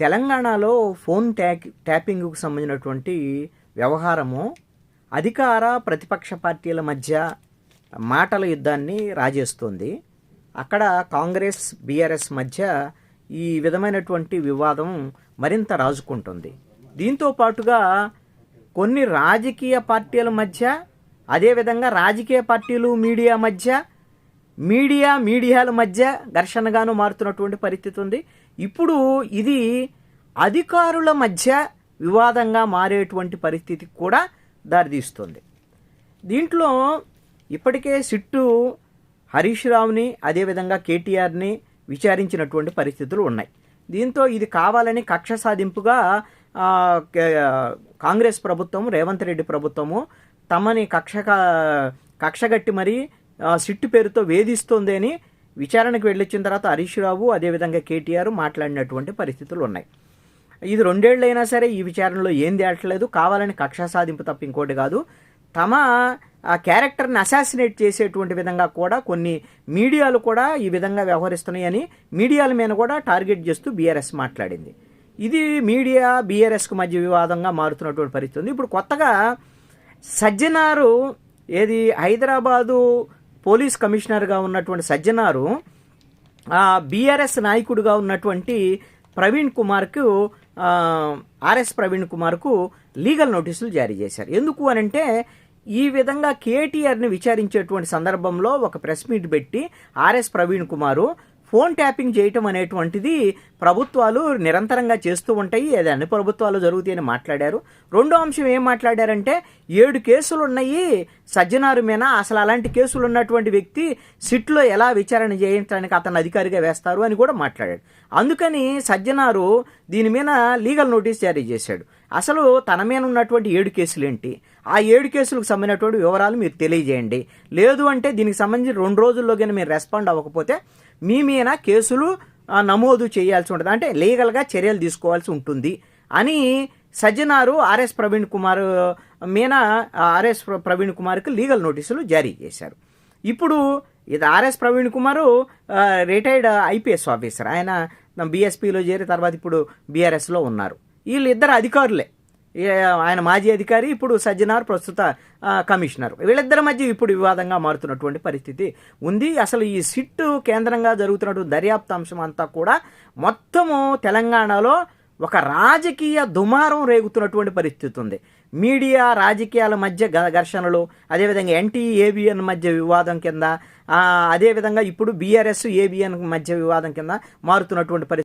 తెలంగాణలో ఫోన్ ట్యాపింగ్కు సంబంధించినటువంటి వ్యవహారము అధికార ప్రతిపక్ష పార్టీల మధ్య మాటల యుద్ధాన్ని రాజేస్తుంది. అక్కడ కాంగ్రెస్ బీఆర్ఎస్ మధ్య ఈ విధమైనటువంటి వివాదం మరింత రాజుకుంటుంది. దీంతో పాటుగా కొన్ని రాజకీయ పార్టీల మధ్య, అదేవిధంగా రాజకీయ పార్టీలు మీడియాల మధ్య ఘర్షణగాను మారుతున్నటువంటి పరిస్థితి ఉంది. ఇప్పుడు ఇది అధికారుల మధ్య వివాదంగా మారేటువంటి పరిస్థితికి కూడా దారితీస్తుంది. దీంట్లో ఇప్పటికే సిట్టు హరీష్ రావుని అదేవిధంగా కేటీఆర్ని విచారించినటువంటి పరిస్థితులు ఉన్నాయి. దీంతో ఇది కావాలని కక్ష సాధింపుగా కాంగ్రెస్ ప్రభుత్వం, రేవంత్ రెడ్డి ప్రభుత్వము తమని కక్షగట్టి మరీ సిట్టు పేరుతో వేధిస్తోంది అని విచారణకు వెళ్ళొచ్చిన తర్వాత హరీష్ రావు అదేవిధంగా కేటీఆర్ మాట్లాడినటువంటి పరిస్థితులు ఉన్నాయి. ఇది 2 ఏళ్ళైనా సరే ఈ విచారణలో ఏం తేలట్లేదు. కావాలని కక్ష సాధింపు తప్ప ఇంకోటి కాదు. తమ క్యారెక్టర్ని అసాసినేట్ చేసేటువంటి విధంగా కూడా కొన్ని మీడియాలు కూడా ఈ విధంగా వ్యవహరిస్తున్నాయని మీడియాల మీద కూడా టార్గెట్ చేస్తూ బీఆర్ఎస్ మాట్లాడింది. ఇది మీడియా బీఆర్ఎస్కు మధ్య వివాదంగా మారుతున్నటువంటి పరిస్థితి ఉంది. ఇప్పుడు కొత్తగా సజ్జనారు హైదరాబాదు పోలీస్ కమిషనర్గా ఉన్నటువంటి సజ్జనారు బీఆర్ఎస్ నాయకుడిగా ఉన్నటువంటి ప్రవీణ్ కుమార్కు ఆర్ఎస్ ప్రవీణ్ కుమార్కు లీగల్ నోటీసులు జారీ చేశారు. ఎందుకు అనంటే ఈ విధంగా కేటీఆర్ని విచారించేటువంటి సందర్భంలో ఒక ప్రెస్ మీట్ పెట్టి ఆర్ఎస్ ప్రవీణ్ కుమారు ఫోన్ ట్యాపింగ్ చేయటం అనేటువంటిది ప్రభుత్వాలు నిరంతరంగా చేస్తూ ఉంటాయి, అది అన్ని ప్రభుత్వాలు జరుగుతాయని మాట్లాడారు. రెండో అంశం ఏం మాట్లాడారంటే 7 కేసులు ఉన్నాయి సజ్జనారు మీద, అసలు అలాంటి కేసులు ఉన్నటువంటి వ్యక్తి సిట్లో ఎలా విచారణ చేయించడానికి అతను అధికారిగా వేస్తారు అని కూడా మాట్లాడాడు. అందుకని సజ్జనారు దీని మీద లీగల్ నోటీస్ జారీ చేశాడు. అసలు తన మీద ఉన్నటువంటి 7 కేసులు ఏంటి, ఆ 7 కేసులకు సంబంధించినటువంటి వివరాలు మీరు తెలియజేయండి, లేదు అంటే దీనికి సంబంధించి 2 రోజుల్లో కానీ మీరు రెస్పాండ్ అవ్వకపోతే మీ మీద కేసులు నమోదు చేయాల్సి ఉంటుంది, అంటే లీగల్గా చర్యలు తీసుకోవాల్సి ఉంటుంది అని సజ్జనారు ఆర్ఎస్ ప్రవీణ్ కుమార్కి లీగల్ నోటీసులు జారీ చేశారు. ఇప్పుడు ఇది ఆర్ఎస్ ప్రవీణ్ కుమారు రిటైర్డ్ ఐపీఎస్ ఆఫీసర్, ఆయన బీఎస్పీలో చేరి తర్వాత ఇప్పుడు బీఆర్ఎస్లో ఉన్నారు. వీళ్ళిద్దరు అధికారులే, ఆయన మాజీ అధికారి, ఇప్పుడు సజ్జనార్ ప్రస్తుత కమిషనర్. వీళ్ళిద్దరి మధ్య ఇప్పుడు వివాదంగా మారుతున్నటువంటి పరిస్థితి ఉంది. అసలు ఈ సిట్టు కేంద్రంగా జరుగుతున్నటువంటి దర్యాప్తు అంశం అంతా కూడా మొత్తము తెలంగాణలో ఒక రాజకీయ దుమారం రేగుతున్నటువంటి పరిస్థితి ఉంది. మీడియా రాజకీయాల మధ్య ఘర్షణలు, అదేవిధంగా ఏబిఎన్ మధ్య వివాదం కింద, అదేవిధంగా ఇప్పుడు బీఆర్ఎస్ ఏబిఎన్ మధ్య వివాదం కింద మారుతున్నటువంటి పరిస్థితి.